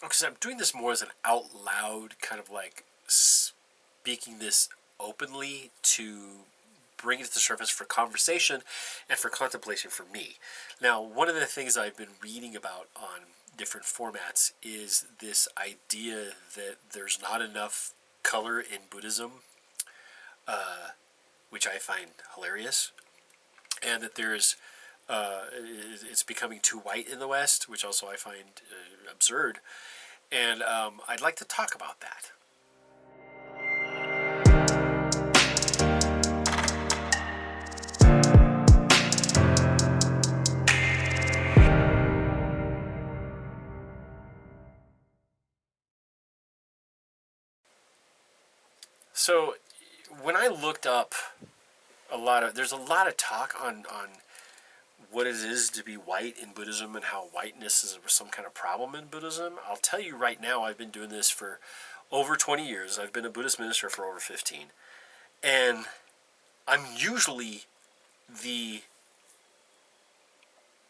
because I'm doing this more as an out loud kind of like speaking this openly to bring it to the surface for conversation and for contemplation for me. Now, one of the things I've been reading about on different formats is this idea that there's not enough color in Buddhism, which I find hilarious, and that there's it's becoming too white in the West, which also I find absurd. And I'd like to talk about that. So when I looked up there's a lot of talk on what it is to be white in Buddhism and how whiteness is some kind of problem in Buddhism. I'll tell you right now, I've been doing this for over 20 years. I've been a Buddhist minister for over 15. And I'm usually the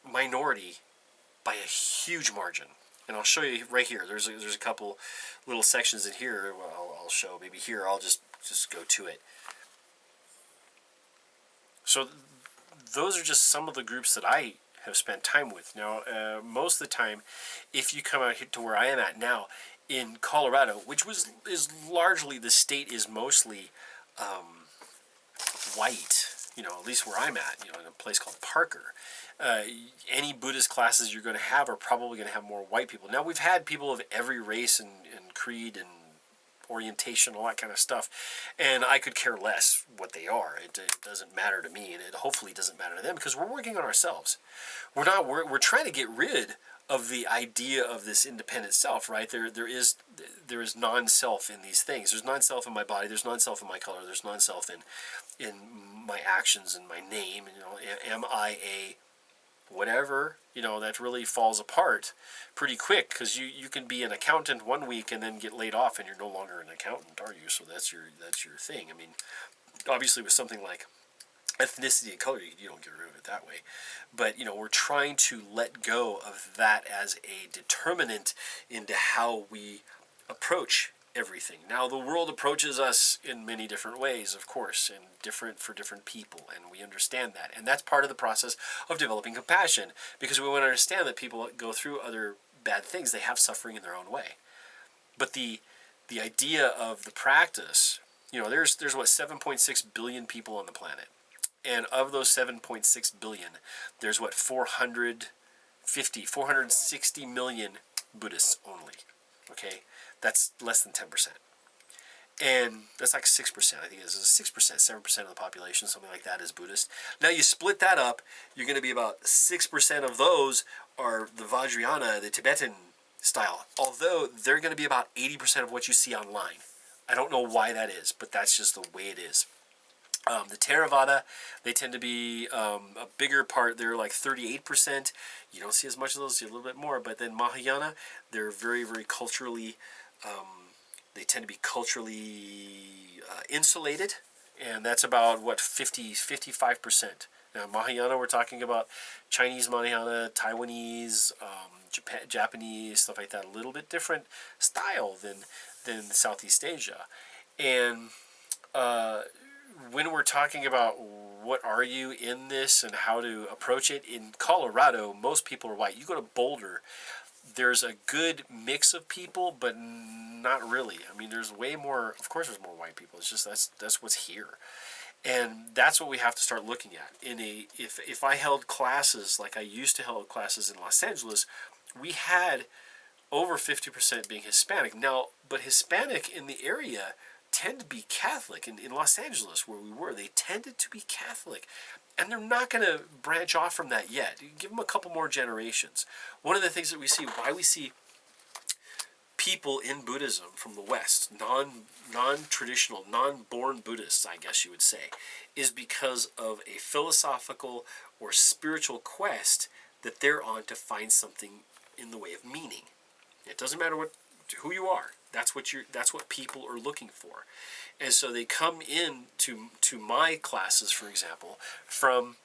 minority by a huge margin. And I'll show you right here. There's a couple little sections in here. I'll show maybe here. I'll just go to it. So those are just some of the groups that I have spent time with. Now, most of the time, if you come out here to where I am at now in Colorado, which is largely, the state is mostly white, at least where I'm at, in a place called Parker. Any Buddhist classes you're going to have are probably going to have more white people. Now, we've had people of every race and creed and orientation, all that kind of stuff, and I could care less what they are. It doesn't matter to me, and it hopefully doesn't matter to them, because we're working on ourselves. We're trying to get rid of the idea of this independent self, right? There is non-self in these things. There's non-self in my body. There's non-self in my color. There's non-self in my actions and my name. Am I a whatever? That really falls apart pretty quick, because you can be an accountant one week and then get laid off and you're no longer an accountant, are you? So that's your thing. I mean, obviously with something like ethnicity and color, you don't get rid of it that way. But, we're trying to let go of that as a determinant into how we approach everything. Now, the world approaches us in many different ways, of course, and different for different people, and we understand that. And that's part of the process of developing compassion, because we want to understand that people go through other bad things. They have suffering in their own way. But the idea of the practice, there's what, 7.6 billion people on the planet. And of those 7.6 billion, there's what, 460 million Buddhists only. Okay? That's less than 10%. And that's like 6%. I think it's 6%, 7% of the population, something like that, is Buddhist. Now you split that up, you're going to be about 6% of those are the Vajrayana, the Tibetan style. Although they're going to be about 80% of what you see online. I don't know why that is, but that's just the way it is. The Theravada, they tend to be a bigger part. They're like 38%. You don't see as much of those, you see a little bit more. But then Mahayana, they're very, very culturally, they tend to be culturally insulated. And that's about, 55%. Now, Mahayana, we're talking about Chinese Mahayana, Taiwanese, Japanese, stuff like that. A little bit different style than Southeast Asia. And when we're talking about what are you in this and how to approach it, in Colorado, most people are white. You go to Boulder, there's a good mix of people, but not really. I mean, there's way more, of course there's more white people. It's just that's what's here. And that's what we have to start looking at. If I held classes like I used to hold classes in Los Angeles, we had over 50% being Hispanic. Now, but Hispanic in the area tend to be Catholic. In Los Angeles, where we were, they tended to be Catholic. And they're not going to branch off from that yet. You give them a couple more generations. One of the things that we see, why we see people in Buddhism from the West, non-traditional, non-born Buddhists, I guess you would say, is because of a philosophical or spiritual quest that they're on to find something in the way of meaning. It doesn't matter who you are. That's what people are looking for. And so they come in to my classes, for example, from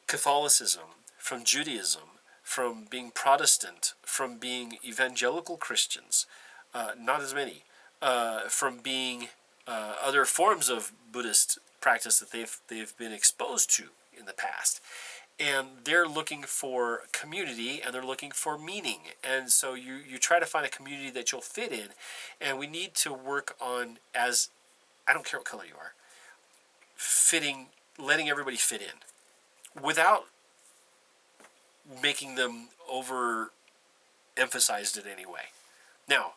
Catholicism, from Judaism, from being Protestant, from being evangelical Christians, not as many, from being other forms of Buddhist practice that they've been exposed to in the past. And they're looking for community, and they're looking for meaning. And so you try to find a community that you'll fit in. And we need to work on, as I don't care what color you are, letting everybody fit in without making them over emphasized in any way. Now,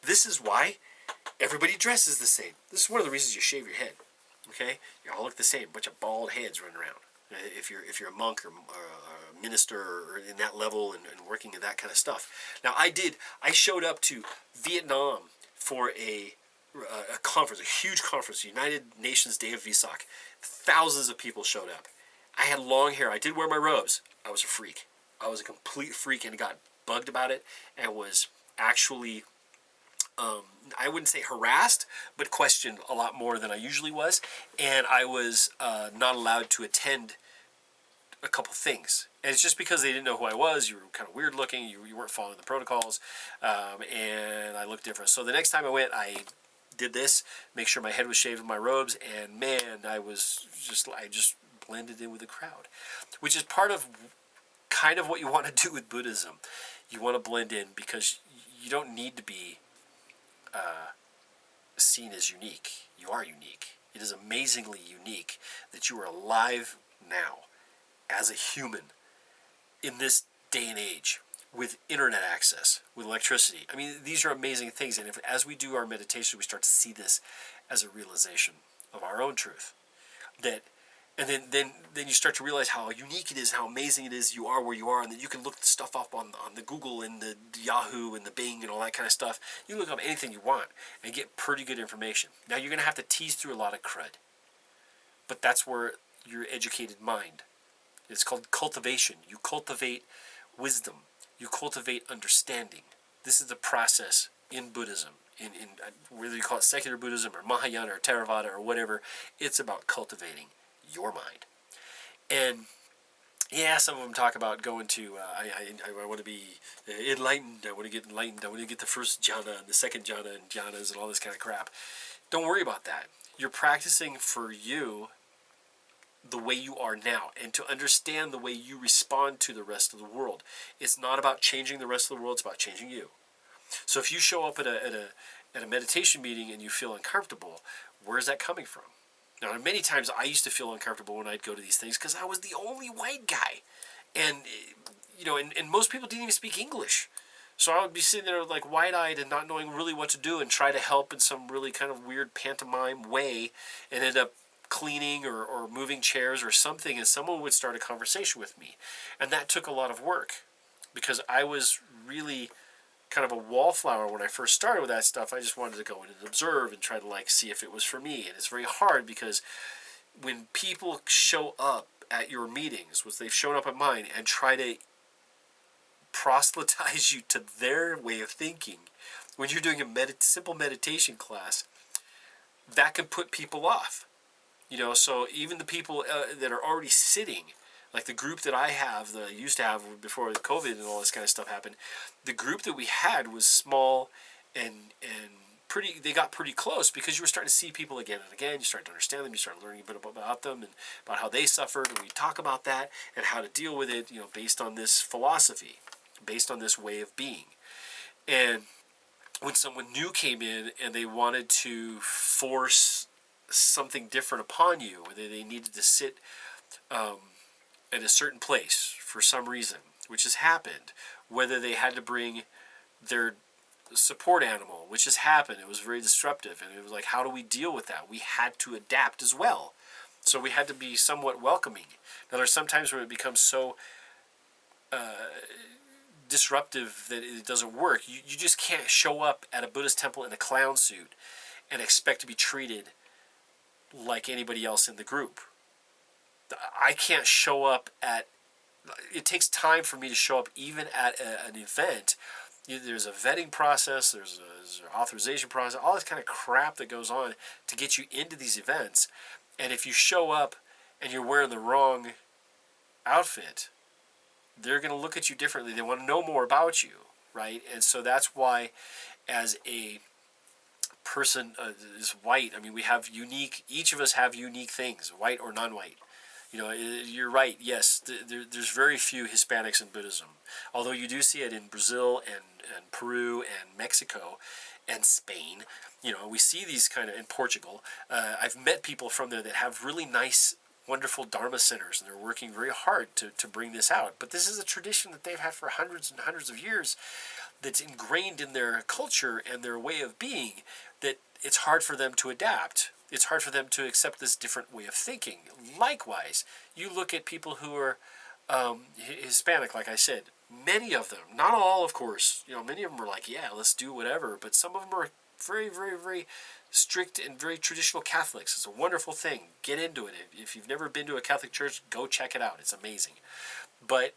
this is why everybody dresses the same. This is one of the reasons you shave your head. Okay, you all look the same, bunch of bald heads running around. If you're a monk or a minister or in that level and working in that kind of stuff. Now, I showed up to Vietnam for a conference, a huge conference, United Nations Day of Vesak. Thousands of people showed up. I had long hair. I did wear my robes. I was a freak. I was a complete freak and got bugged about it and was actually, I wouldn't say harassed, but questioned a lot more than I usually was. And I was not allowed to attend a couple things. And it's just because they didn't know who I was. You were kind of weird looking. You weren't following the protocols. And I looked different. So the next time I went, I did this, make sure my head was shaved in my robes. And man, I just blended in with the crowd, which is part of kind of what you want to do with Buddhism. You want to blend in because you don't need to be seen as unique. You are unique. It is amazingly unique that you are alive now as a human in this day and age with internet access, with electricity. I mean, these are amazing things. And as we do our meditation, we start to see this as a realization of our own truth. And then you start to realize how unique it is, how amazing it is you are where you are, and that you can look stuff up on the Google and the Yahoo and the Bing and all that kind of stuff. You can look up anything you want and get pretty good information. Now, you're going to have to tease through a lot of crud. But that's where your educated mind, it's called cultivation. You cultivate wisdom. You cultivate understanding. This is the process in Buddhism. In whether you call it secular Buddhism or Mahayana or Theravada or whatever, it's about cultivating your mind. And yeah, some of them talk about going to, I want to be enlightened, I want to get enlightened, I want to get the first jhana and the second jhana and jhanas and all this kind of crap. Don't worry about that. You're practicing for you the way you are now and to understand the way you respond to the rest of the world. It's not about changing the rest of the world, it's about changing you. So if you show up at a meditation meeting and you feel uncomfortable, where's that coming from? Now, many times I used to feel uncomfortable when I'd go to these things because I was the only white guy. And, and most people didn't even speak English. So I would be sitting there like wide-eyed and not knowing really what to do and try to help in some really kind of weird pantomime way and end up cleaning or moving chairs or something, and someone would start a conversation with me. And that took a lot of work because I was really kind of a wallflower when I first started with that stuff. I just wanted to go in and observe and try to see if it was for me. And it's very hard because when people show up at your meetings, they've shown up at mine, and try to proselytize you to their way of thinking, when you're doing a simple meditation class, that can put people off. So even the people that are already sitting, like the group that I used to have before COVID and all this kind of stuff happened, the group that we had was small and pretty. They got pretty close because you were starting to see people again and again. You start to understand them. You start learning a bit about them and about how they suffered. And we talk about that and how to deal with it, based on this philosophy, based on this way of being. And when someone new came in and they wanted to force something different upon you, whether they needed to sit at a certain place for some reason, which has happened, whether they had to bring their support animal, which has happened, it was very disruptive, and it was like, how do we deal with that? We had to adapt as well. So we had to be somewhat welcoming. Now, there's sometimes where it becomes so disruptive that it doesn't work. You just can't show up at a Buddhist temple in a clown suit and expect to be treated like anybody else in the group. I can't show up it takes time for me to show up even at an event. There's a vetting process, there's an authorization process, all this kind of crap that goes on to get you into these events. And if you show up and you're wearing the wrong outfit, they're going to look at you differently. They want to know more about you, right? And so that's why, as a person is white, I mean, we have unique, each of us have unique things, white or non-white. You know, you're right, yes, there's very few Hispanics in Buddhism. Although you do see it in Brazil and Peru and Mexico and Spain. You know, we see these kind of, in Portugal. I've met people from there that have really nice, wonderful Dharma centers, and they're working very hard to bring this out. But this is a tradition that they've had for hundreds and hundreds of years that's ingrained in their culture and their way of being, that it's hard for them to adapt. It's hard for them to accept this different way of thinking. Likewise, you look at people who are Hispanic, like I said, many of them, not all, of course, you know, many of them are like, yeah, let's do whatever, but some of them are very, very, very strict and very traditional Catholics. It's a wonderful thing. Get into it. If you've never been to a Catholic church, go check it out. It's amazing. But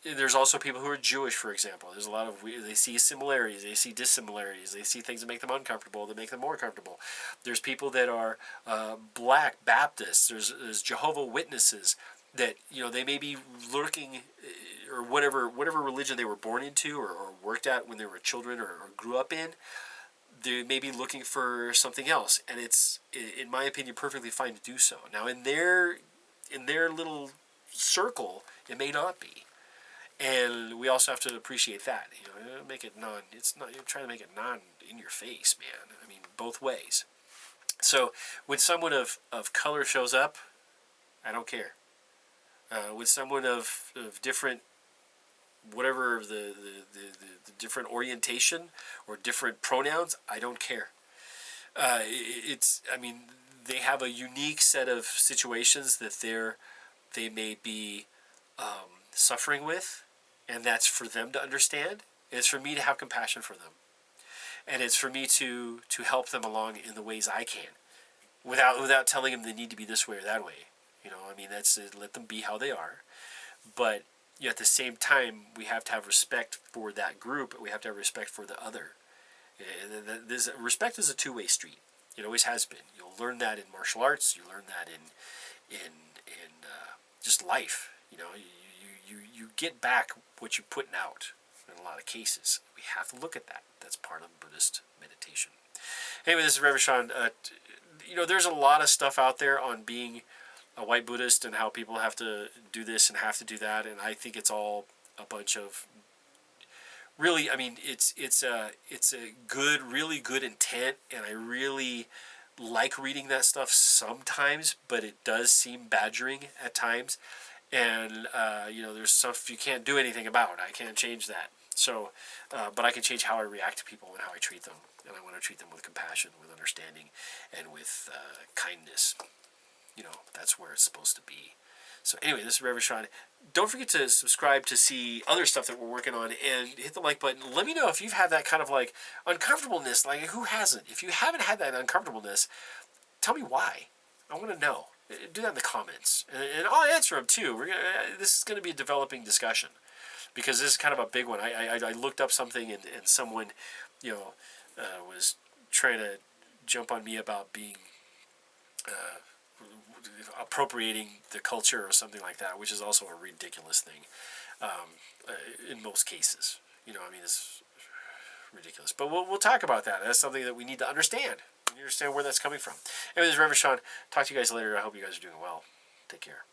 there's also people who are Jewish, for example. There's a lot of, they see similarities, they see dissimilarities, they see things that make them uncomfortable, that make them more comfortable. There's people that are Black Baptists. There's Jehovah Witnesses that, you know, they may be lurking, or whatever religion they were born into or worked at when they were children or grew up in. They may be looking for something else, and it's, in my opinion, perfectly fine to do so. Now, in their little circle, it may not be. And we also have to appreciate that. You know, make it it's not, you're trying to make it in your face, man. I mean, both ways. So when someone of color shows up, I don't care. When someone of different, whatever the different orientation or different pronouns, I don't care. I mean, they have a unique set of situations that they may be suffering with, and that's for them to understand. It's for me to have compassion for them, and it's for me to help them along in the ways I can, without telling them they need to be this way or that way. You know, I mean, that's let them be how they are, but you know, at the same time, we have to have respect for that group. We have to have respect for the other. Respect is a two-way street. It always has been. You'll learn that in martial arts. You learn that in just life. You know, you get back what you're putting out in a lot of cases. We have to look at that. That's part of Buddhist meditation. Anyway, this is Reverend Sean. You know, there's a lot of stuff out there on being a white Buddhist and how people have to do this and have to do that, and I think it's all a bunch of, really, I mean, it's a good, really good intent, and I really like reading that stuff sometimes, but it does seem badgering at times, and you know, there's stuff you can't do anything about. I can't change that. So, but I can change how I react to people and how I treat them, and I want to treat them with compassion, with understanding, and with kindness. You know, that's where it's supposed to be. So anyway, this is Reverend Sean. Don't forget to subscribe to see other stuff that we're working on, and hit the like button. Let me know if you've had that kind of like uncomfortableness. Like, who hasn't? If you haven't had that uncomfortableness, tell me why. I want to know. Do that in the comments, and I'll answer them too. This is going to be a developing discussion, because this is kind of a big one. I looked up something, and someone, you know, was trying to jump on me about being appropriating the culture or something like that, which is also a ridiculous thing in most cases. You know, I mean, it's ridiculous. But we'll talk about that. That's something that we need to understand. We need to understand where that's coming from. Anyway, this is Reverend Sean. Talk to you guys later. I hope you guys are doing well. Take care.